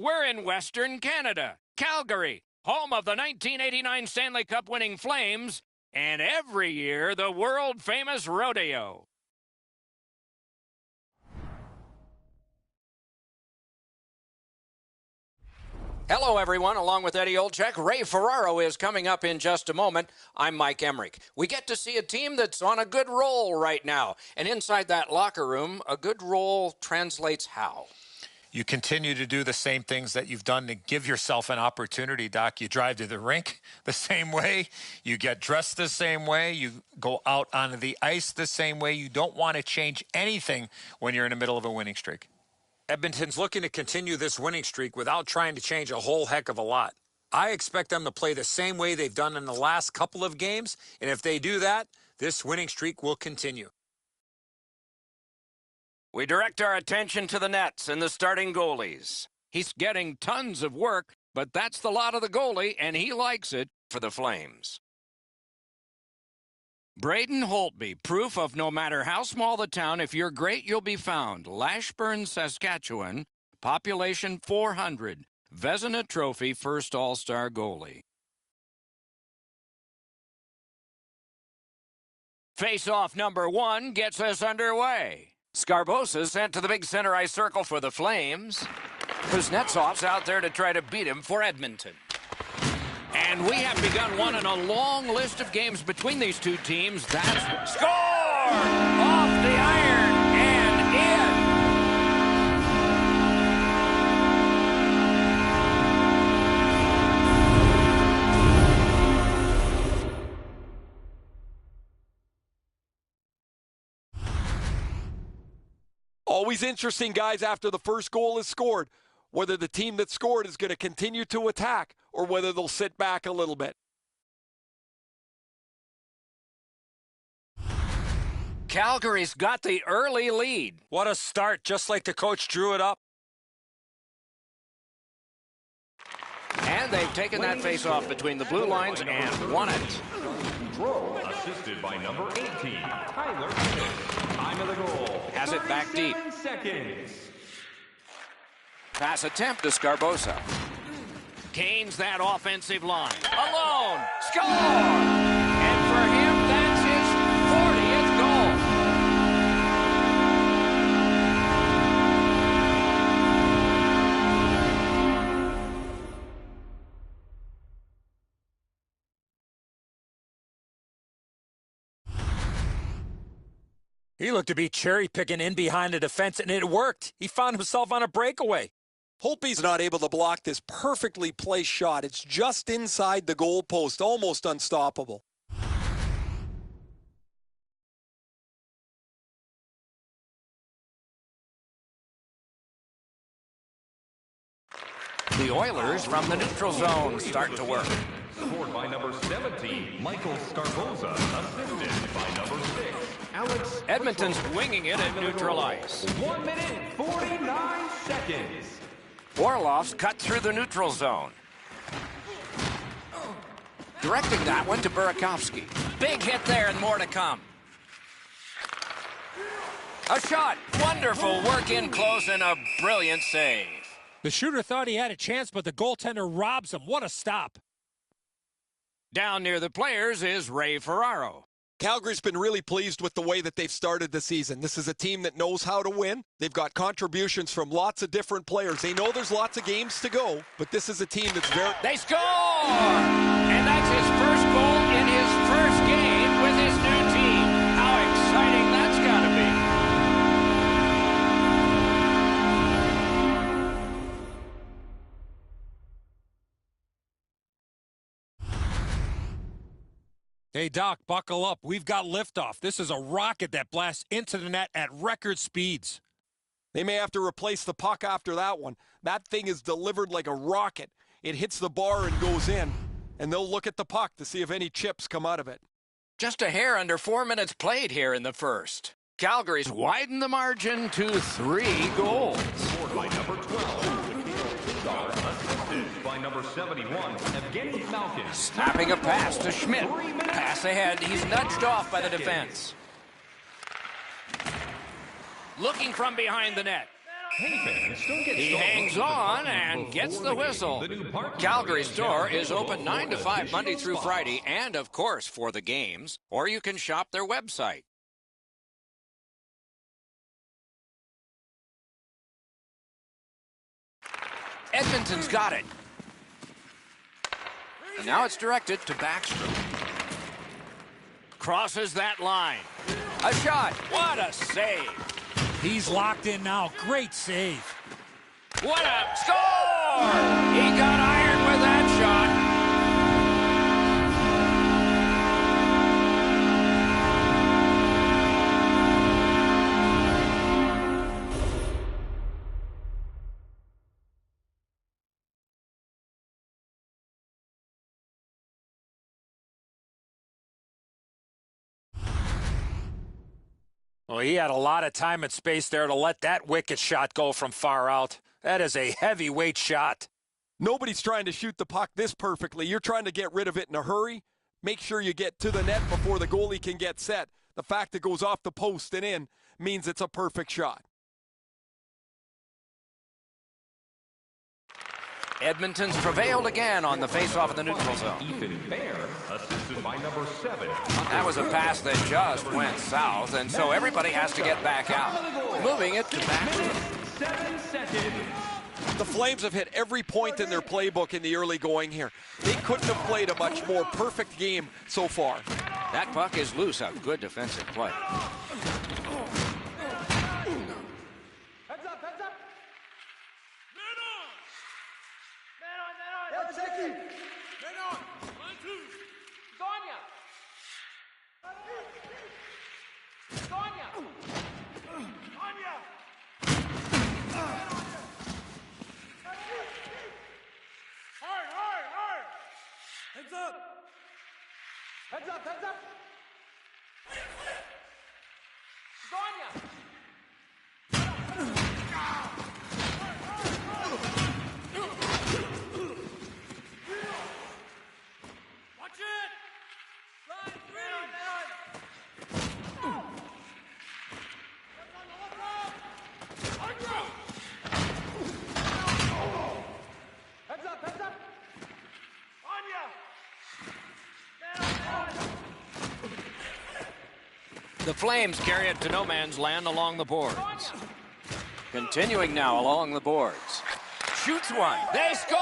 We're in Western Canada, Calgary, home of the 1989 Stanley Cup winning Flames, and every year the world-famous rodeo. Hello, everyone. Along with Eddie Olczyk, Ray Ferraro is coming up in just a moment. I'm Mike Emmerich. We get to see a team that's on a good roll right now. And inside that locker room, a good roll translates how? You continue to do the same things that you've done to give yourself an opportunity, Doc. You drive to the rink the same way. You get dressed the same way. You go out onto the ice the same way. You don't want to change anything when you're in the middle of a winning streak. Edmonton's looking to continue this winning streak without trying to change a whole heck of a lot. I expect them to play the same way they've done in the last couple of games, and if they do that, this winning streak will continue. We direct our attention to the nets and the starting goalies. He's getting tons of work, but that's the lot of the goalie, and he likes it for the Flames. Braden Holtby, proof of no matter how small the town, if you're great, you'll be found. Lashburn, Saskatchewan, population 400, Vezina Trophy first All-Star goalie. Face-off number 1 gets us underway. Scarbosa sent to the big center ice circle for the Flames. Kuznetsov's out there to try to beat him for Edmonton. And we have begun one in a long list of games between these two teams. That's score! Off the iron and in. Always interesting, guys, after the first goal is scored, whether the team that scored is going to continue to attack or whether they'll sit back a little bit. Calgary's got the early lead. What a start, just like the coach drew it up. And they've taken that face-off between the blue lines and won it. Control, assisted by number 18, Tyler Smith. Time of the goal. Has it back deep. Seconds. Pass attempt to Scarbosa. Gains that offensive line. Alone. Score! And for him, that's his 40th goal. He looked to be cherry-picking in behind the defense, and it worked. He found himself on a breakaway. Holtby's not able to block this perfectly placed shot. It's just inside the goal post, almost unstoppable. The Oilers from the neutral zone start to work. Scored by number 17, Michael Scarbosa. Assisted by number 6, Alex. Edmonton's winging it at neutral ice. 1 minute, 49 seconds. Orlov's cut through the neutral zone. Directing that one to Burakovsky. Big hit there and more to come. A shot. Wonderful work in close and a brilliant save. The shooter thought he had a chance, but the goaltender robs him. What a stop. Down near the players is Ray Ferraro. Calgary's been really pleased with the way that they've started the season. This is a team that knows how to win. They've got contributions from lots of different players. They know there's lots of games to go, but this is a team that's very... They score! And that's his first goal in his first game with his new team. How exciting that's got to be. Hey, Doc, buckle up. We've got liftoff. This is a rocket that blasts into the net at record speeds. They may have to replace the puck after that one. That thing is delivered like a rocket. It hits the bar and goes in, and they'll look at the puck to see if any chips come out of it. Just a hair under 4 minutes played here in the first. Calgary's widened the margin to 3 goals. Scored by number 12. Assisted by number 71, Evgeny Malkin. Snapping a pass to Schmidt. Pass ahead. He's nudged off by the defense. Looking from behind the net. Hey fans, don't get He so hangs close to on the and button gets before the game. whistle. The new parking Calgary lot in store town is open 9 to 5 Monday through additional Friday, spots. and of course for the games, or you can shop their website. Edmonton's got it. And now it's directed to Backstrom. Crosses that line. A shot. What a save. He's locked in now. Great save. What a score! He got iron with that shot. Well, he had a lot of time and space there to let that wicked shot go from far out. That is a heavyweight shot. Nobody's trying to shoot the puck this perfectly. You're trying to get rid of it in a hurry. Make sure you get to the net before the goalie can get set. The fact it goes off the post and in means it's a perfect shot. Edmonton's prevailed again on the faceoff in the neutral zone. Ethan Bear, assisted by number 7. That was a pass that just went south, and so everybody has to get back out. Moving it to Backstrom. 7 seconds. The Flames have hit every point in their playbook in the early going here. They couldn't have played a much more perfect game so far. That puck is loose. A good defensive play. Heads up, heads up. Man on, man on. Man on. 1, 2. Sonia. Sonia. Sonia. Hard. Heads up. Heads up, heads up. Sonia. Watch it! Line 3! Heads up, heads up! Anya! The Flames carry it to no man's land along the boards. Continuing now along the boards. Shoots one. They score!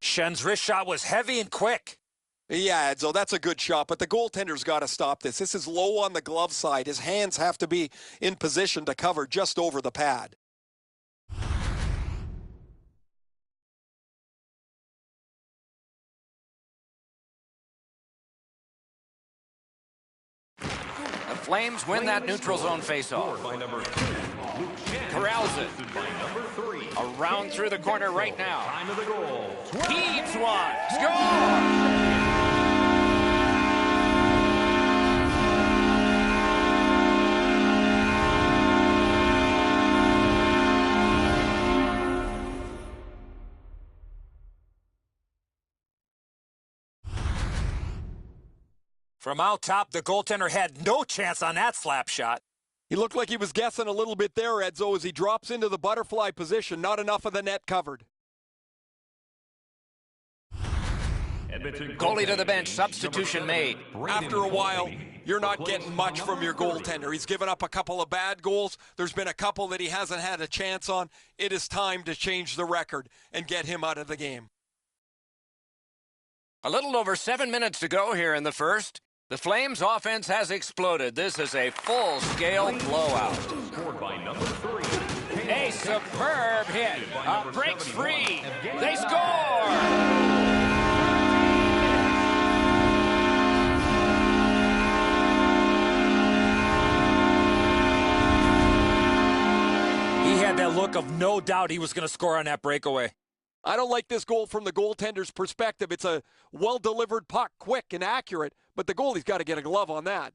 Schen's wrist shot was heavy and quick. Yeah, Edzo, that's a good shot, but the goaltender's got to stop this. This is low on the glove side. His hands have to be in position to cover just over the pad. The Flames win that neutral zone faceoff. By number 2, Luke Shen. Corrals it. Assisted by number 3. Around through the corner right now. Time of the goal. Heaves one. Score! From out top, the goaltender had no chance on that slap shot. He looked like he was guessing a little bit there, Edzo, as he drops into the butterfly position. Not enough of the net covered. Edmonton Goalie to the bench. Substitution made. After a while, you're not getting much from your goaltender. He's given up a couple of bad goals. There's been a couple that he hasn't had a chance on. It is time to change the record and get him out of the game. A little over 7 minutes to go here in the first. The Flames' offense has exploded. This is a full-scale blowout. Scored by number 3. A superb hit. Breaks free. They score! He had that look of no doubt he was going to score on that breakaway. I don't like this goal from the goaltender's perspective. It's a well-delivered puck, quick and accurate, but the goalie's got to get a glove on that.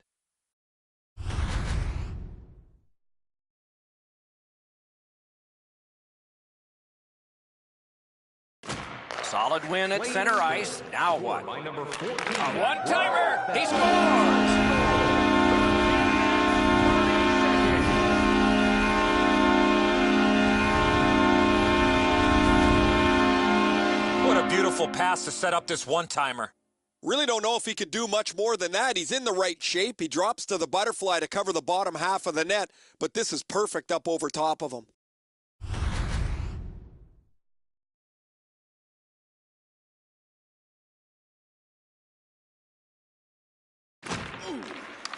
Solid win at center ice. Now what? By number 14. A one-timer. He scores. What a beautiful pass to set up this one-timer. Really don't know if he could do much more than that. He's in the right shape. He drops to the butterfly to cover the bottom half of the net, but this is perfect up over top of him.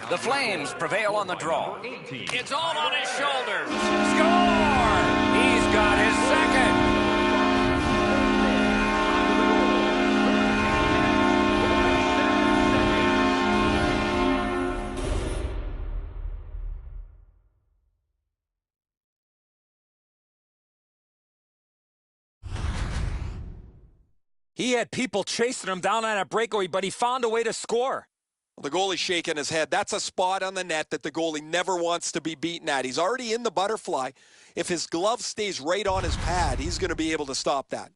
The Flames prevail on the draw. It's all on his shoulders. Score! He's got his second. He had people chasing him down on a breakaway, but he found a way to score. The goalie's shaking his head. That's a spot on the net that the goalie never wants to be beaten at. He's already in the butterfly. If his glove stays right on his pad, he's going to be able to stop that.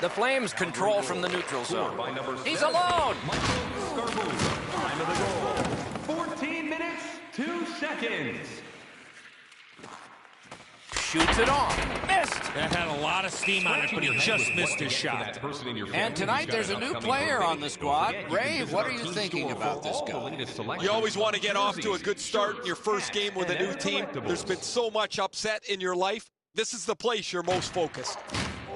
The Flames control from the neutral zone. He's alone. Time of the goal. 14 minutes, 2 seconds. Shoots it off. Missed. That had a lot of steam on it, but he just missed his shot. And tonight there's a new player on the squad. Ray, what are you thinking about this guy? You always want to get off to a good start in your first game with a new team. There's been so much upset in your life. This is the place you're most focused.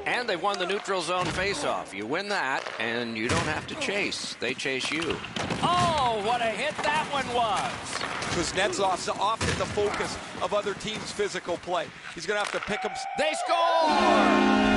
And they've won the neutral zone faceoff. You win that, and you don't have to chase. They chase you. Oh, what a hit that one was. Kuznetsov's often the focus of other teams' physical play. He's going to have to pick them. They score!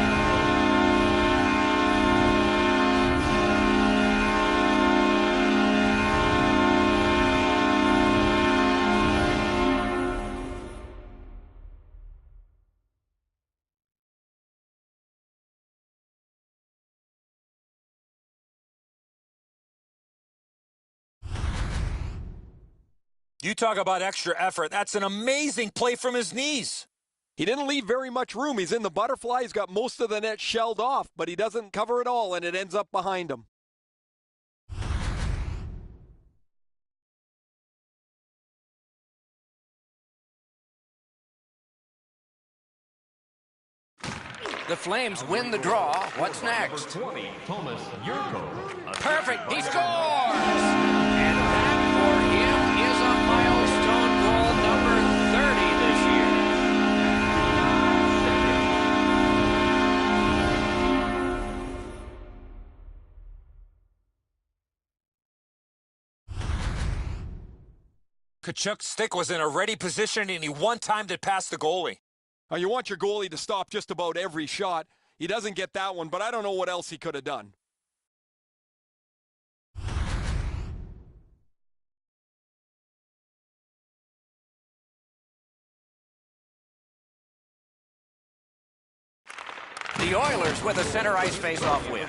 You talk about extra effort. That's an amazing play from his knees. He didn't leave very much room. He's in the butterfly. He's got most of the net shelled off, but he doesn't cover it all, and it ends up behind him. The Flames win the draw. What's next? 20, Thomas Yurko. Perfect. He scores! And that for him is a milestone goal number 30 this year. Tkachuk's stick was in a ready position, and he one-timed it past the goalie. Now, you want your goalie to stop just about every shot. He doesn't get that one, but I don't know what else he could have done. The Oilers with a center ice face-off win.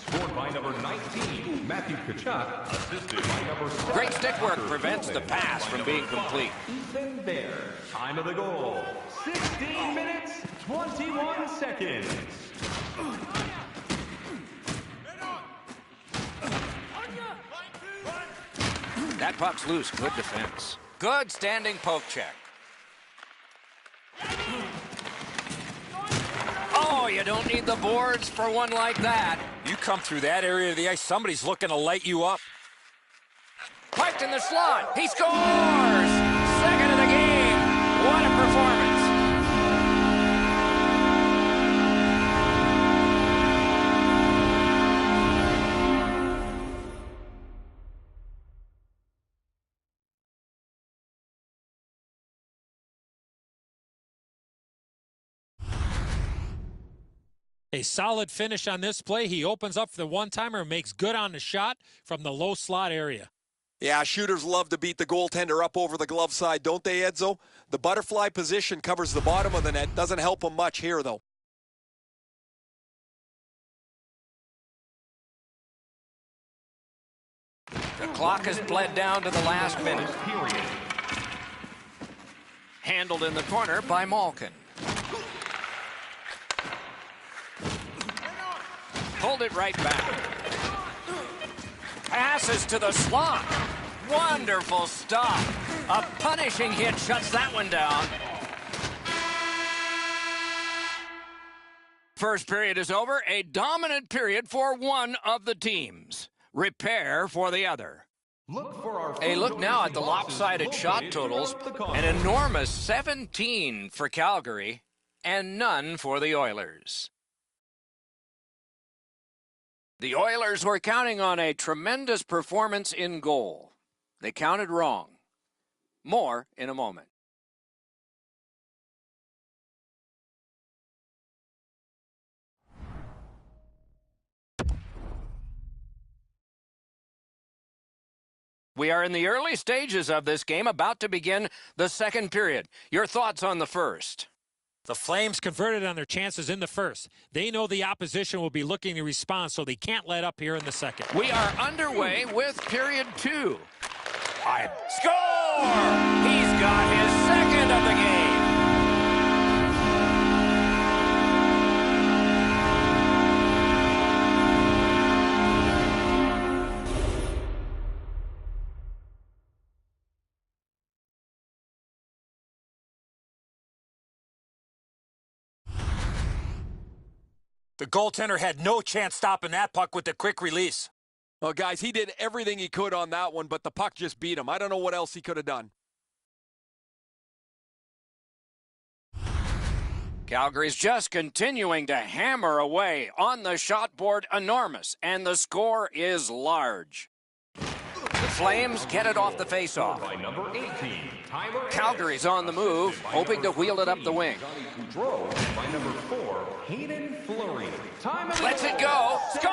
Scored by number 19, Matthew Tkachuk. Assisted by number 7. Great stick work prevents the pass from being complete. Ethan Bear. Time of the goal. 16 minutes, 21 seconds. That puck's loose. Good defense. Good standing poke check. Oh, you don't need the boards for one like that. You come through that area of the ice, somebody's looking to light you up. Piped in the slot. He scores! Second of the game. What a performance. A solid finish on this play. He opens up for the one-timer and makes good on the shot from the low slot area. Yeah, shooters love to beat the goaltender up over the glove side, don't they, Edzo? The butterfly position covers the bottom of the net. Doesn't help them much here, though. The clock has bled down to the last minute. Handled in the corner by Malkin. Pulled it right back. Passes to the slot. Wonderful stop. A punishing hit shuts that one down. First period is over. A dominant period for one of the teams. Repair for the other. A look now at the lopsided shot totals. An enormous 17 for Calgary and none for the Oilers. The Oilers were counting on a tremendous performance in goal. They counted wrong. More in a moment. We are in the early stages of this game, about to begin the second period. Your thoughts on the first? The Flames converted on their chances in the first. They know the opposition will be looking to respond, so they can't let up here in the second. We are underway with period 2. Score! He's got his second of the game. The goaltender had no chance stopping that puck with the quick release. Well, guys, he did everything he could on that one, but the puck just beat him. I don't know what else he could have done. Calgary's just continuing to hammer away on the shot board, enormous, and the score is large. The Flames get it off the faceoff. Calgary's on the move, hoping to wheel it up the wing. Lets it go. Score!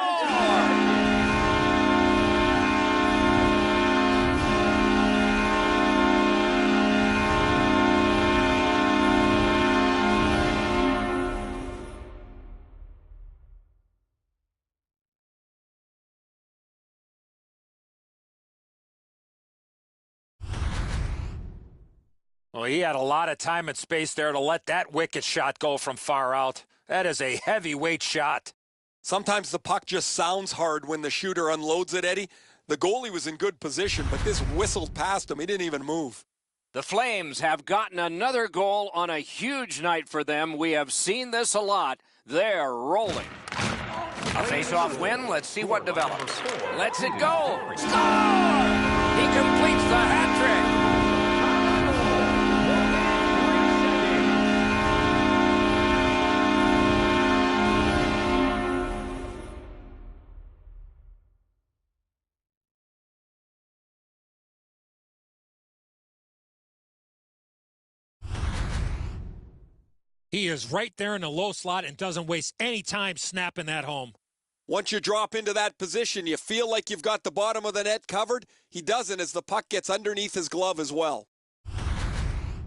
Well, he had a lot of time and space there to let that wicked shot go from far out. That is a heavyweight shot. Sometimes the puck just sounds hard when the shooter unloads it, Eddie. The goalie was in good position, but this whistled past him. He didn't even move. The Flames have gotten another goal on a huge night for them. We have seen this a lot. They're rolling. A face-off win. Let's see what develops. Lets it go. Score! He completes the hat trick. He is right there in the low slot and doesn't waste any time snapping that home. Once you drop into that position, you feel like you've got the bottom of the net covered. He doesn't as the puck gets underneath his glove as well.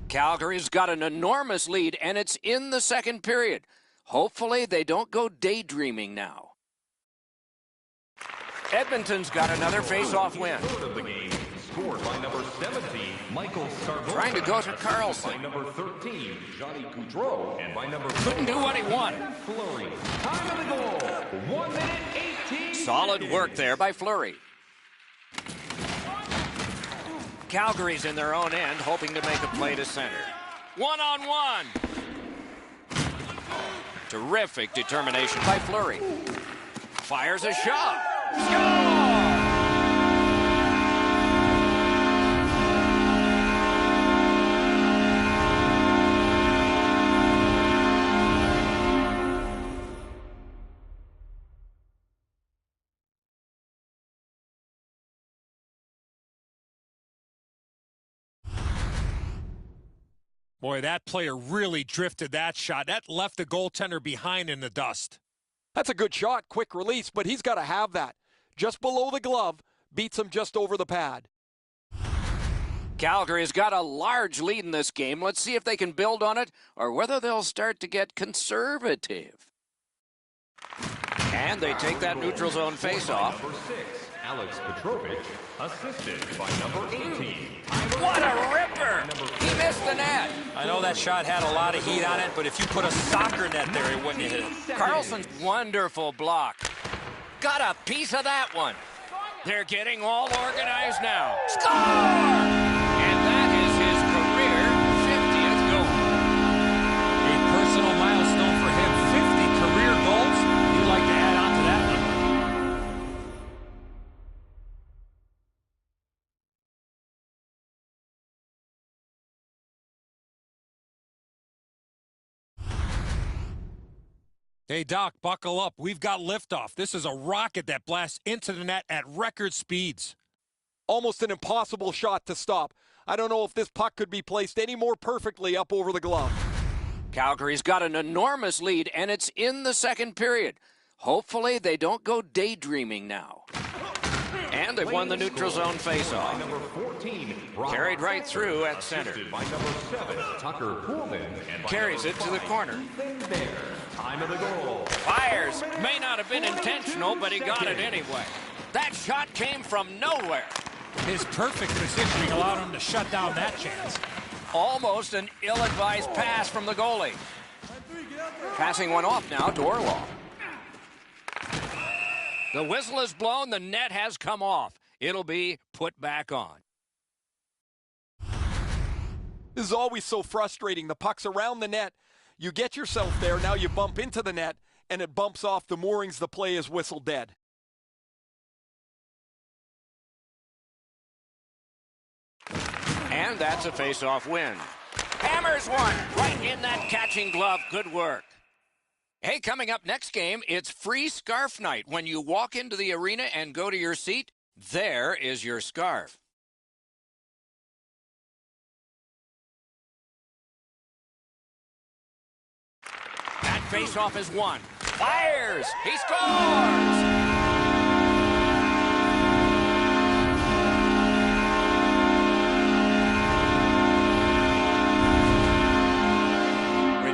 Calgary's got an enormous lead, and it's in the second period. Hopefully they don't go daydreaming now. Edmonton's got another face-off win. Scored by number 17, Michael Sarbo. Trying to go to Carlson. By number 13, Johnny Gaudreau. And by number Couldn't do what he wanted. Fleury. Time of the goal, 1 minute 18. Solid work there by Fleury. Calgary's in their own end, hoping to make a play to center. One-on-one. Terrific determination by Fleury. Fires a shot. Score! Boy, that player really drifted that shot. That left the goaltender behind in the dust. That's a good shot, quick release, but he's got to have that. Just below the glove, beats him just over the pad. Calgary's got a large lead in this game. Let's see if they can build on it or whether they'll start to get conservative. And they take that neutral zone face-off. Number 6, Alex Petrovich, assisted by number 18. What a ripper! He missed the net. I know that shot had a lot of heat on it, but if you put a soccer net there, it wouldn't have hit it. Carlson's wonderful block. Got a piece of that one. They're getting all organized now. Score! And that is his career 50th goal. A personal milestone for him, 50 career goals. You'd like to add on to that number. Hey, Doc, buckle up. We've got liftoff. This is a rocket that blasts into the net at record speeds. Almost an impossible shot to stop. I don't know if this puck could be placed any more perfectly up over the glove. Calgary's got an enormous lead, and it's in the second period. Hopefully they don't go daydreaming now. And they've won the neutral zone faceoff. Number 14, Carried right through at center. assisted by number 7, Tucker Pullman, and by Carries number it to the 5, corner. Ethan Bear. Time of the goal. Fires. May not have been intentional, but he got it anyway. That shot came from nowhere. His perfect positioning allowed him to shut down that chance. Almost an ill-advised pass from the goalie. Passing one off now to Orlov. The whistle is blown. The net has come off. It'll be put back on. This is always so frustrating. The puck's around the net. You get yourself there. Now you bump into the net, and it bumps off the moorings. The play is whistle dead. And that's a face-off win. Hammers one right in that catching glove. Good work. Hey, coming up next game, it's free scarf night. When you walk into the arena and go to your seat, there is your scarf. That face-off is won. Fires! He scores!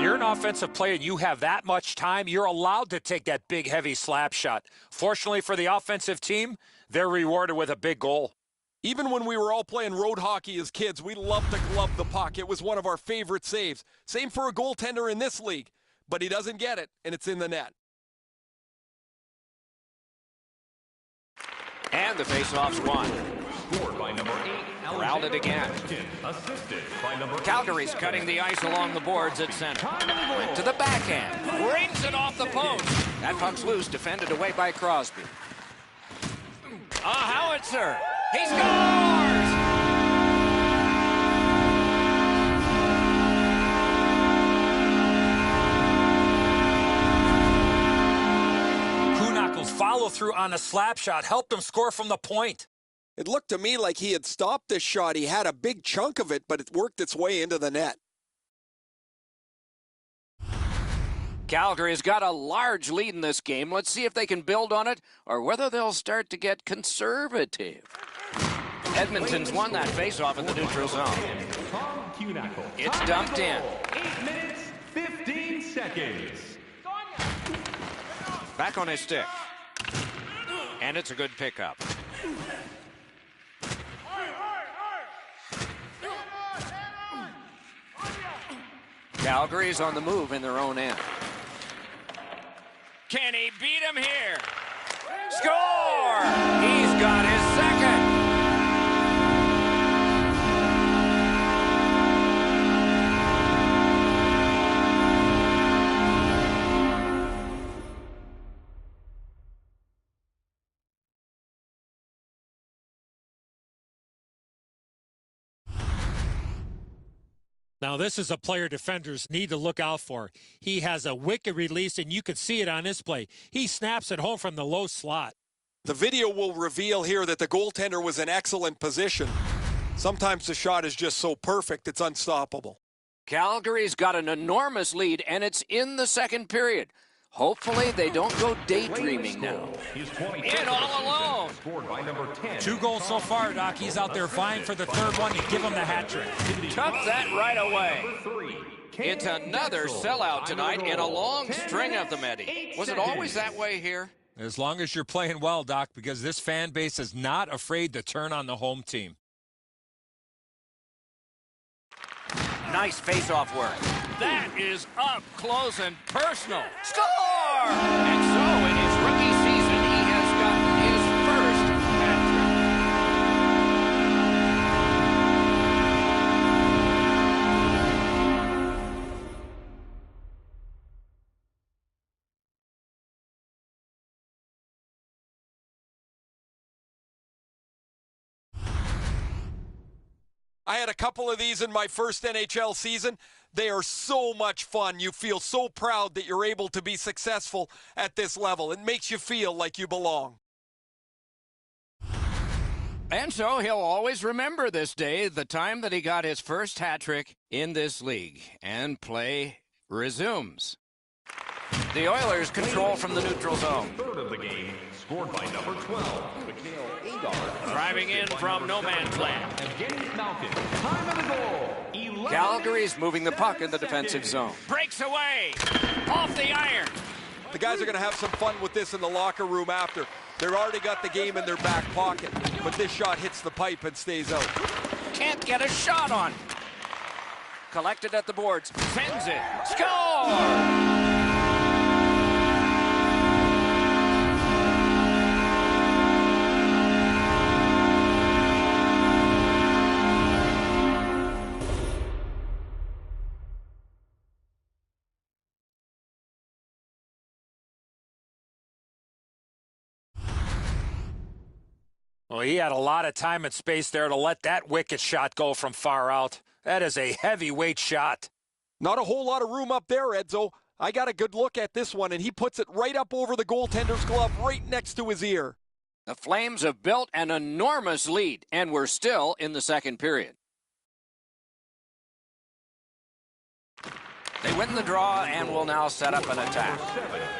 You're an offensive player, you have that much time, you're allowed to take that big, heavy slap shot. Fortunately for the offensive team, they're rewarded with a big goal. Even when we were all playing road hockey as kids, we loved to glove the puck. It was one of our favorite saves. Same for a goaltender in this league, but he doesn't get it, and it's in the net. And the face-off's won. Scored by number 8, Corralled it again. assisted by number Calgary's cutting the ice along the boards at center. Went to the backhand. Brings it off the post. That puck's loose, defended away by Crosby. A howitzer. He scores! Kuhnackel's follow-through on a slap shot helped him score from the point. It looked to me like he had stopped this shot. He had a big chunk of it, but it worked its way into the net. Calgary's got a large lead in this game. Let's see if they can build on it or whether they'll start to get conservative. Edmonton's won that faceoff in the neutral zone. It's dumped in. 8 minutes, 15 seconds. Back on his stick. And it's a good pickup. Calgary's on the move in their own end. Can he beat him here? Score! He's got his second. Now, this is a player defenders need to look out for. He has a wicked release, and you can see it on this play. He snaps it home from the low slot. The video will reveal here that the goaltender was in excellent position. Sometimes the shot is just so perfect, it's unstoppable. Calgary's got an enormous lead, and it's in the second period. Hopefully they don't go daydreaming now. He's 20. In all alone. Scored by number 10. 2 goals so far, Doc. He's out there vying for the 3rd one to give him the hat trick. Took that right away. Number 3. It's another sellout tonight in a long string of them, Eddie. Was it always that way here? As long as you're playing well, Doc, because this fan base is not afraid to turn on the home team. Nice face-off work. That is up close and personal. Score! And so in his rookie season, he has gotten his first hat I had a couple of these in my first NHL season. They are so much fun. You feel so proud that you're able to be successful at this level. It makes you feel like you belong. And so he'll always remember this day, the time that he got his first hat trick in this league. And play resumes. The Oilers control from the neutral zone. 3rd of the game. Scored by number 12. Driving in from no man's land. Evgeny Malkin. Time of the goal. Calgary's moving the puck in the defensive zone. Breaks away. Off the iron. The guys are going to have some fun with this in the locker room after. They've already got the game in their back pocket, but this shot hits the pipe and stays out. Can't get a shot on. Collected at the boards. Sends it. Score! Well, he had a lot of time and space there to let that wicked shot go from far out. That is a heavyweight shot. Not a whole lot of room up there, Edzo. I got a good look at this one, and he puts it right up over the goaltender's glove, right next to his ear. The Flames have built an enormous lead, and we're still in the second period. They win the draw and will now set up an attack.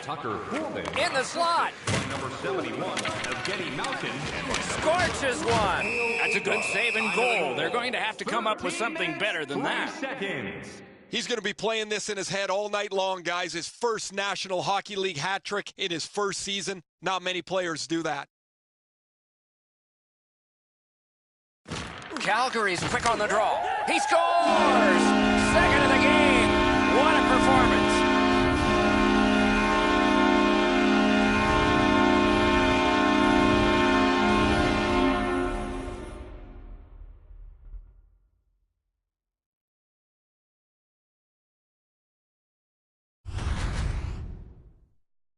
Tucker Pullman. In the slot. Number 71. Evgeny Malkin. Scorches one. That's a good save and goal. They're going to have to come up with something better than that. Seconds. He's going to be playing this in his head all night long, guys. His first National Hockey League hat trick in his first season. Not many players do that. Calgary's quick on the draw. He scores! Second of the game. What a performance.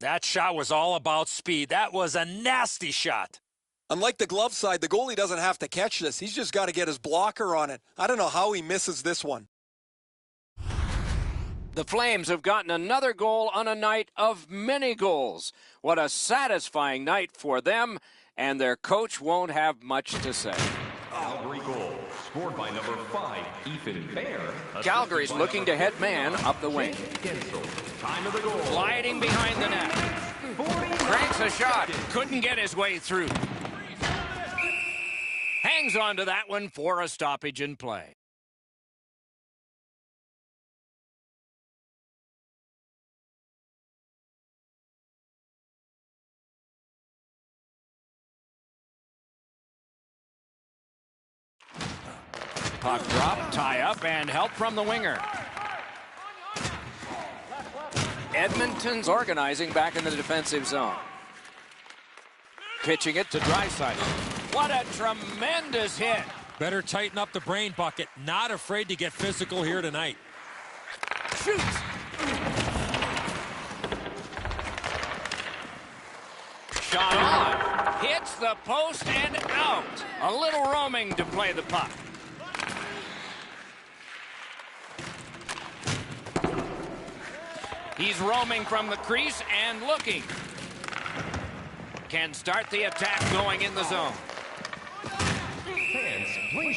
That shot was all about speed. That was a nasty shot. Unlike the glove side, the goalie doesn't have to catch this. He's just got to get his blocker on it. I don't know how he misses this one. The Flames have gotten another goal on a night of many goals. What a satisfying night for them, and their coach won't have much to say. Calgary goal. Scored by number 5, Ethan Bear. Calgary's looking to head man up the wing. Time of the goal. Gliding behind the net. Cranks a shot. Couldn't get his way through. Hangs on to that one for a stoppage in play. Puck drop, tie up, and help from the winger. Edmonton's organizing back in the defensive zone. Pitching it to Draisaitl. What a tremendous hit. Better tighten up the brain bucket. Not afraid to get physical here tonight. Shoots. Shot on. Hits the post and out. A little roaming to play the puck. He's roaming from the crease and looking. Can start the attack going in the zone.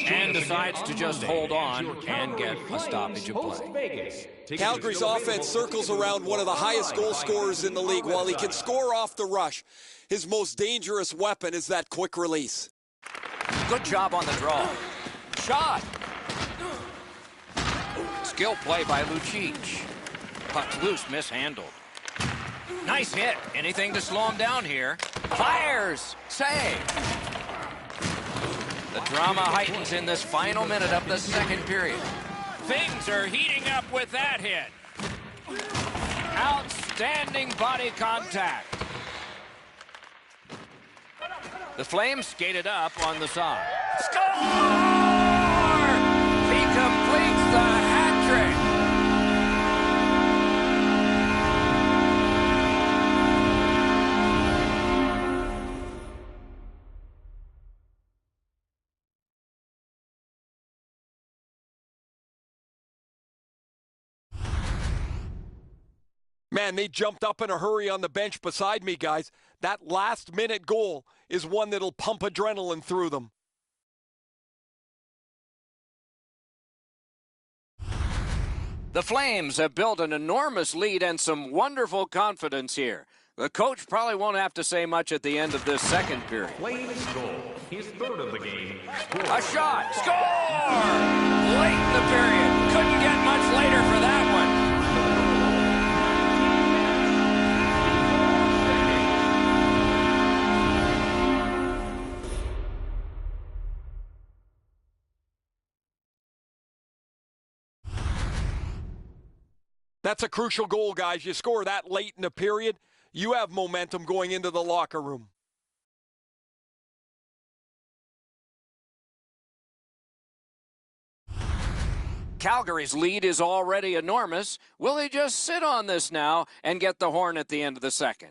and decides to just hold on and get a stoppage of play. Calgary's offense circles around one of the highest goal scorers in the league. While he can score off the rush, his most dangerous weapon is that quick release. Good job on the draw. Shot. Skill play by Lucic. Puck's loose, mishandled. Nice hit. Anything to slow him down here. Fires. Save. The drama heightens in this final minute of the second period. Things are heating up with that hit. Outstanding body contact. The Flames skated up on the side. Score! He completes the hat trick. Man, they jumped up in a hurry on the bench beside me, guys. That last-minute goal is one that'll pump adrenaline through them. The Flames have built an enormous lead and some wonderful confidence here. The coach probably won't have to say much at the end of this second period. Flames goal, his third of the game. A shot. Score! Late in the period. Couldn't get much later for that one. That's a crucial goal, guys. You score that late in the period, you have momentum going into the locker room. Calgary's lead is already enormous. Will they just sit on this now and get the horn at the end of the second?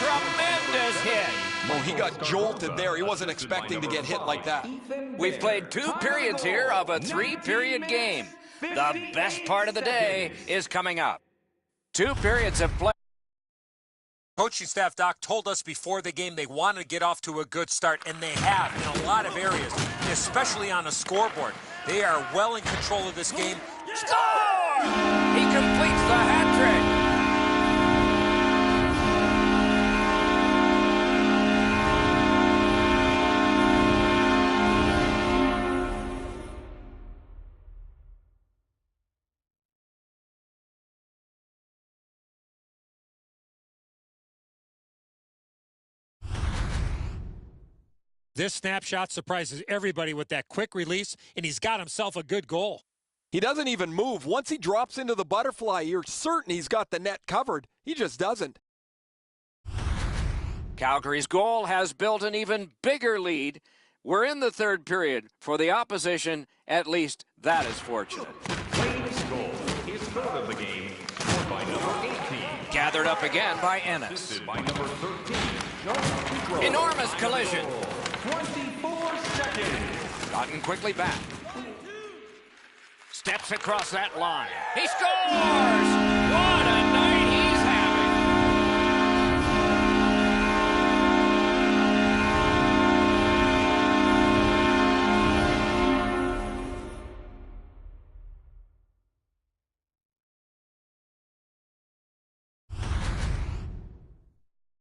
Tremendous hit. Oh, he got jolted there. He wasn't expecting to get hit like that. We've played 2 periods here of a 3-period game. The best part of the day is coming up. 2 periods of play. Coaching staff, Doc, told us before the game they wanted to get off to a good start, and they have in a lot of areas, especially on the scoreboard. They are well in control of this game. Score! He completes the hat trick. This snapshot surprises everybody with that quick release, and he's got himself a good goal. He doesn't even move. Once he drops into the butterfly, you're certain he's got the net covered. He just doesn't. Calgary's goal has built an even bigger lead. We're in the third period. For the opposition, at least that is fortunate. Flames goal, his third of the game. Scored by number 18. Gathered up again by Ennis. Assisted by number 13. Enormous collision. 24 seconds. Gotten quickly back. Steps across that line. He scores! What a night he's having.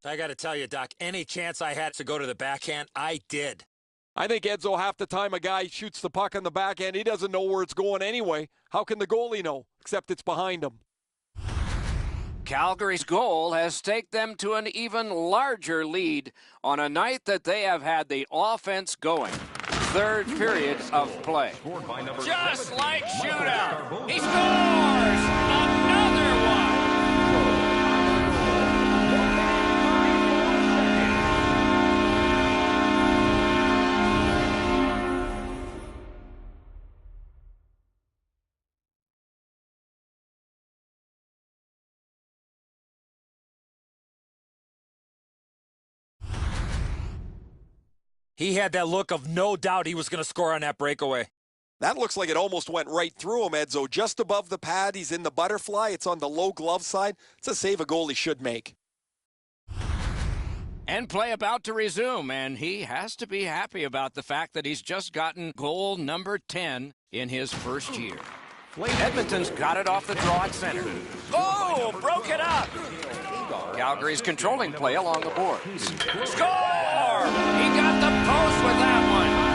I got to tell you, Doc, any chance I had to go to the backhand, I did. I think, Edzo, half the time a guy shoots the puck on the backhand, he doesn't know where it's going anyway. How can the goalie know, except it's behind him? Calgary's goal has taken them to an even larger lead on a night that they have had the offense going. Third period of play. Just like shootout. He scores! Another one! He had that look of no doubt he was going to score on that breakaway. That looks like it almost went right through him, Edzo. Just above the pad, he's in the butterfly. It's on the low glove side. It's a save a goalie should make. And play about to resume, and he has to be happy about the fact that he's just gotten goal number 10 in his first year. Edmonton's got it off the draw at center. Oh, broke it up! Calgary's controlling play along the boards. Score! He got the post with that one.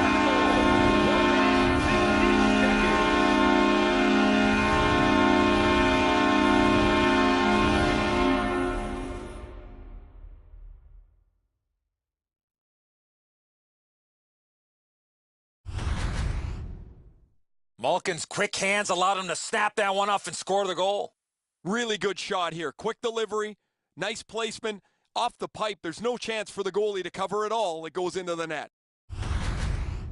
Malkin's quick hands allowed him to snap that one off and score the goal. Really good shot here. Quick delivery, nice placement, off the pipe. There's no chance for the goalie to cover it all. It goes into the net.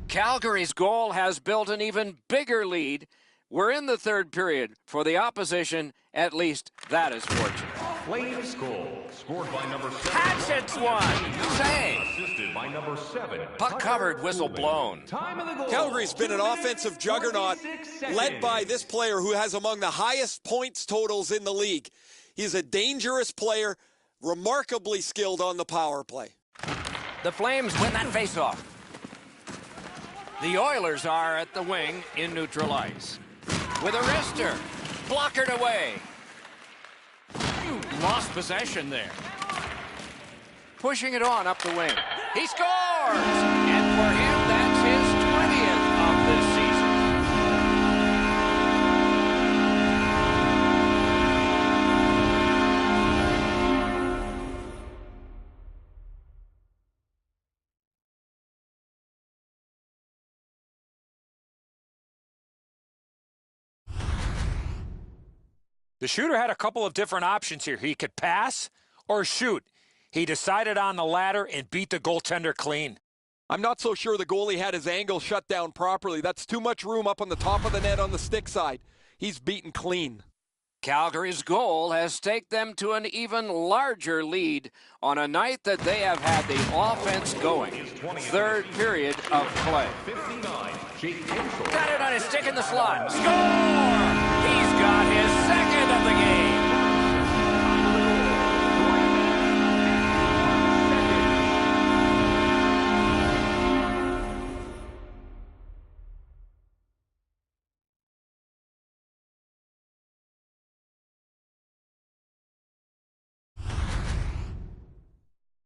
Calgary's goal has built an even bigger lead. We're in the third period. For the opposition, at least that is fortunate. Flames goal, scored by number 7. Hatchet's one. Save. Assisted by number 7. Puck covered, whistle blown. Time of the goal. Calgary's been an offensive juggernaut led by this player who has among the highest points totals in the league. He's a dangerous player, remarkably skilled on the power play. The Flames win that faceoff. The Oilers are at the wing in neutral ice. With a wrister. Blockered away. Lost possession there. Pushing it on up the wing. He scores! And for him, that's his 20th of this season. The shooter had a couple of different options here. He could pass or shoot. He decided on the latter and beat the goaltender clean. I'm not so sure the goalie had his angle shut down properly. That's too much room up on the top of the net on the stick side. He's beaten clean. Calgary's goal has staked them to an even larger lead on a night that they have had the offense going. Third period of play. 59, Jake Mitchell. Got it on his stick in the slot. Score! He's got his second of the game.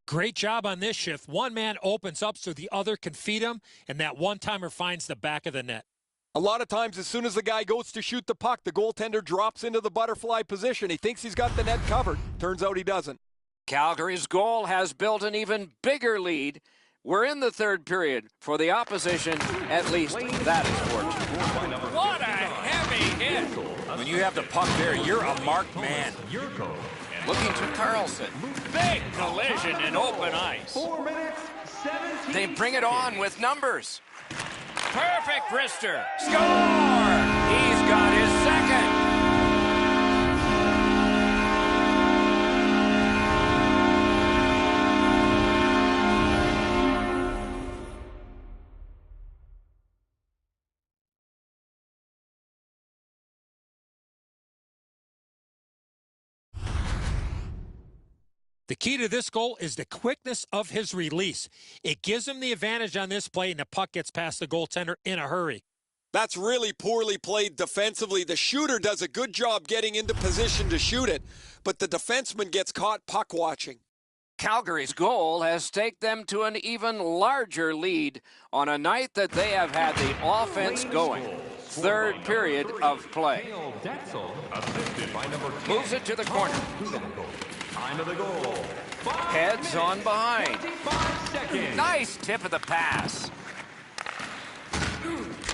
Great job on this shift. One man opens up so the other can feed him, and that one-timer finds the back of the net. A lot of times, as soon as the guy goes to shoot the puck, the goaltender drops into the butterfly position. He thinks he's got the net covered. Turns out he doesn't. Calgary's goal has built an even bigger lead. We're in the third period. For the opposition, at least that is fortunate. What a heavy hit! When you have the puck there, you're a marked man. Looking to Carlson. Big collision in open ice. 4 minutes, 17 They bring it on with numbers. Perfect wrister. Score! He's got his second. The key to this goal is the quickness of his release. It gives him the advantage on this play, and the puck gets past the goaltender in a hurry. That's really poorly played defensively. The shooter does a good job getting into position to shoot it, but the defenseman gets caught puck watching. Calgary's goal has staked them to an even larger lead on a night that they have had the offense going. Third period of play. assisted by number 10. Moves it to the corner. Time of the goal. Heads on behind. 5 seconds. Nice tip of the pass.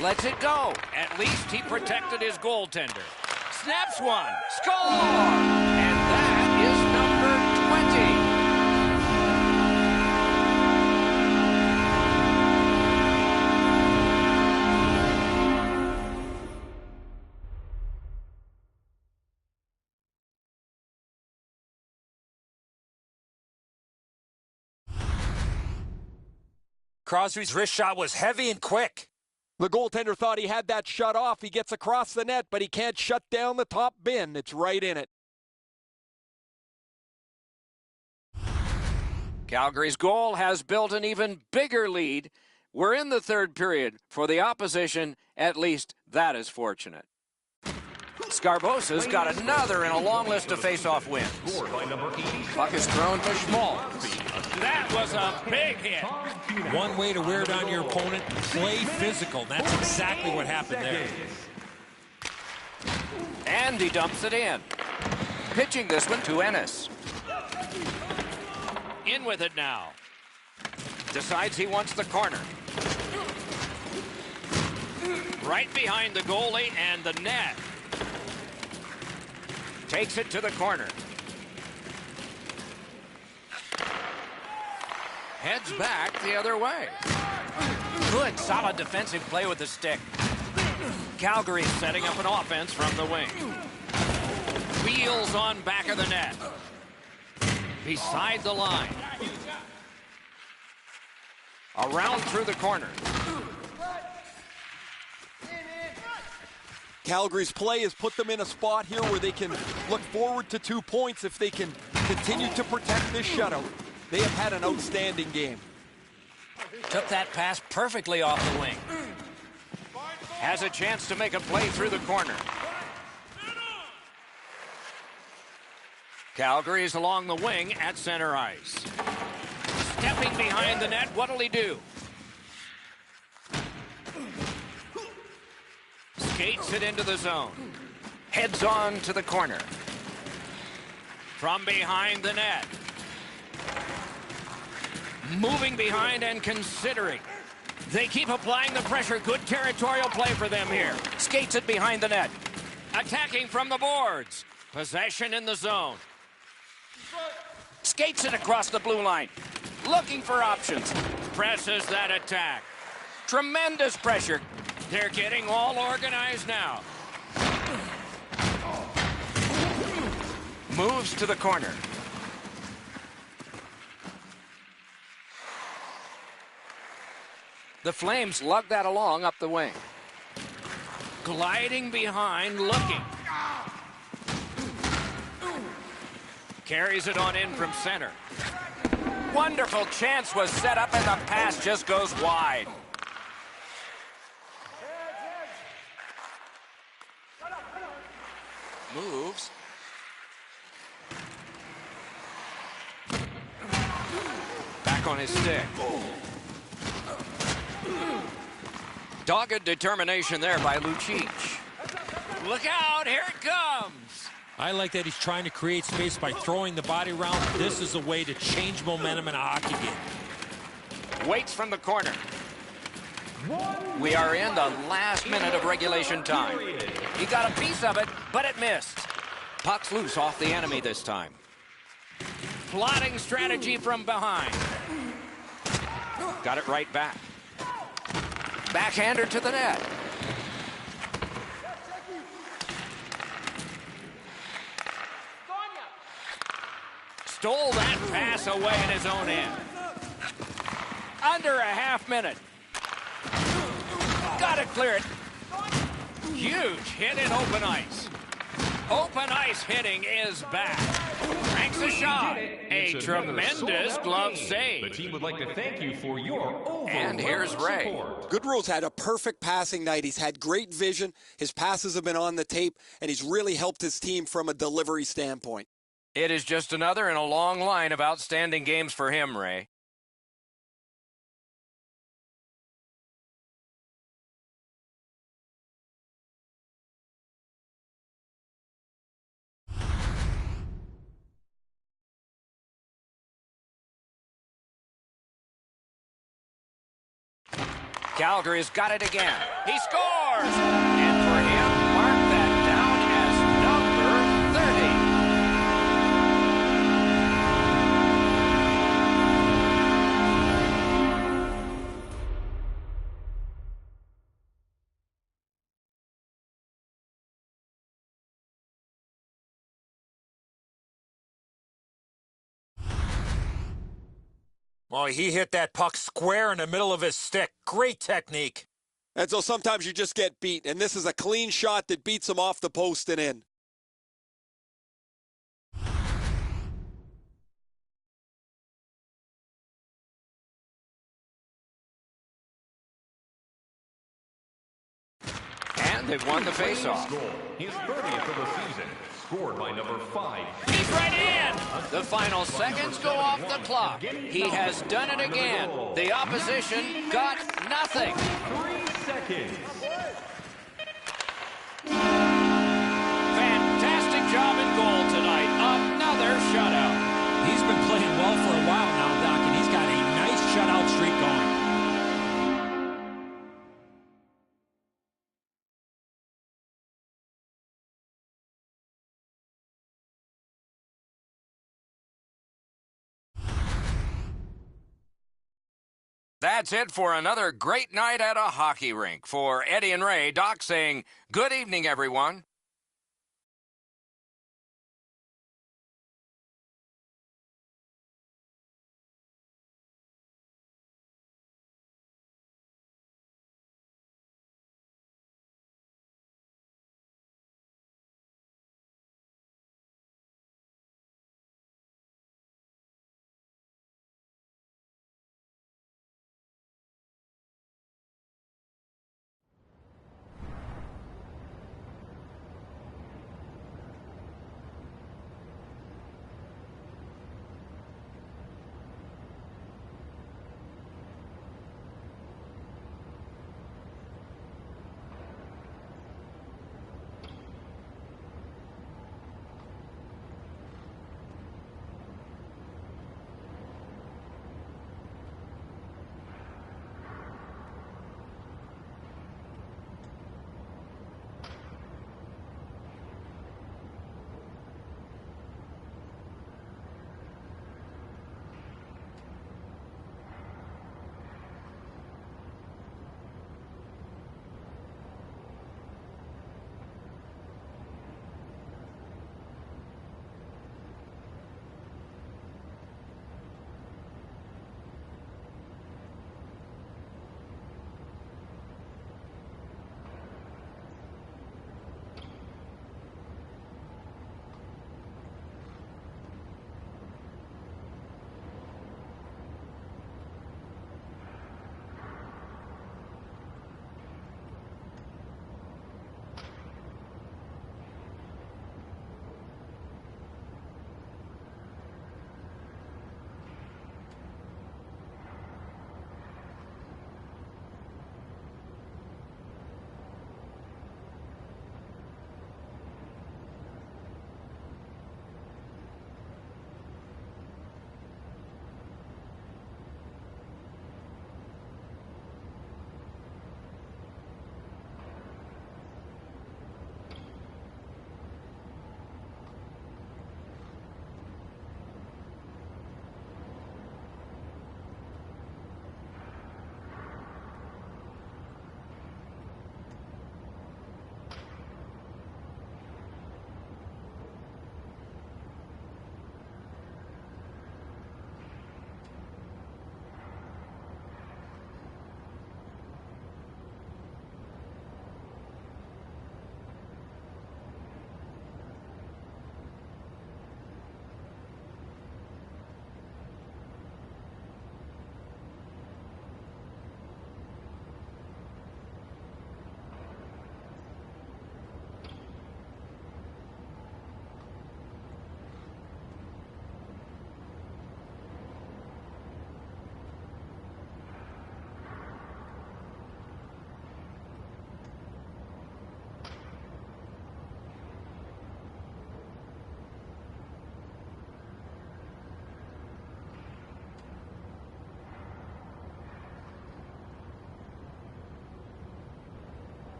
Lets it go. At least he protected his goaltender. Snaps one. Score! And that is number 20. Crosby's wrist shot was heavy and quick. The goaltender thought he had that shut off. He gets across the net, but he can't shut down the top bin. It's right in it. Calgary's goal has built an even bigger lead. We're in the third period. For the opposition, at least that is fortunate. Scarbosa's got another in a long list of face-off wins. Scored by number 86. Puck is thrown to Schmaltz. That was a big hit. One way to wear down your opponent, play physical. That's exactly what happened there. And he dumps it in. Pitching this one to Ennis. In with it now. Decides he wants the corner. Right behind the goalie and the net. Takes it to the corner. Heads back the other way. Good, solid defensive play with the stick. Calgary setting up an offense from the wing. Wheels on back of the net. Beside the line. Around through the corner. Calgary's play has put them in a spot here where they can look forward to 2 points if they can continue to protect this shutout. They have had an outstanding game. Took that pass perfectly off the wing. Has a chance to make a play through the corner. Calgary's along the wing at center ice. Stepping behind the net, what'll he do? Skates it into the zone. Heads on to the corner. From behind the net. Moving behind and considering. They keep applying the pressure. Good territorial play for them here. Skates it behind the net. Attacking from the boards. Possession in the zone. Skates it across the blue line. Looking for options. Presses that attack. Tremendous pressure. They're getting all organized now. Moves to the corner. The Flames lug that along up the wing. Gliding behind, looking. Carries it on in from center. Wonderful chance was set up and the pass just goes wide. Moves. Back on his stick. Dogged determination there by Lucic. Look out, here it comes. I like that he's trying to create space by throwing the body around. This is a way to change momentum in a hockey game. Waits from the corner. We are in the last minute of regulation time. He got a piece of it, but it missed. Puck's loose off the enemy this time. Plotting strategy from behind. Got it right back. Backhander to the net. Stole that pass away in his own end. Under a half minute. Got to clear it. Huge hit in open ice. Open ice hitting is back. Cranks a shot. A tremendous glove save. The team would like to thank you for your overwhelming And here's Ray. support. Goodrow's had a perfect passing night. He's had great vision. His passes have been on the tape, and he's really helped his team from a delivery standpoint. It is just another in a long line of outstanding games for him, Ray. Calgary's got it again. He scores! And for him, mark that down as number 30. Well, he hit that puck square in the middle of his stick. Great technique. And so sometimes you just get beat, and this is a clean shot that beats him off the post and in. They've won the faceoff. Goal. His 30th of the season. Scored by number 5. He's right in! The final seconds go off the clock. He has done it again. The opposition got nothing. 3 seconds. Fantastic job in goal tonight. Another shutout. He's been playing well for a while now, Doc, and he's got a nice shutout streak going. That's it for another great night at a hockey rink. For Eddie and Ray, Doc saying, good evening, everyone.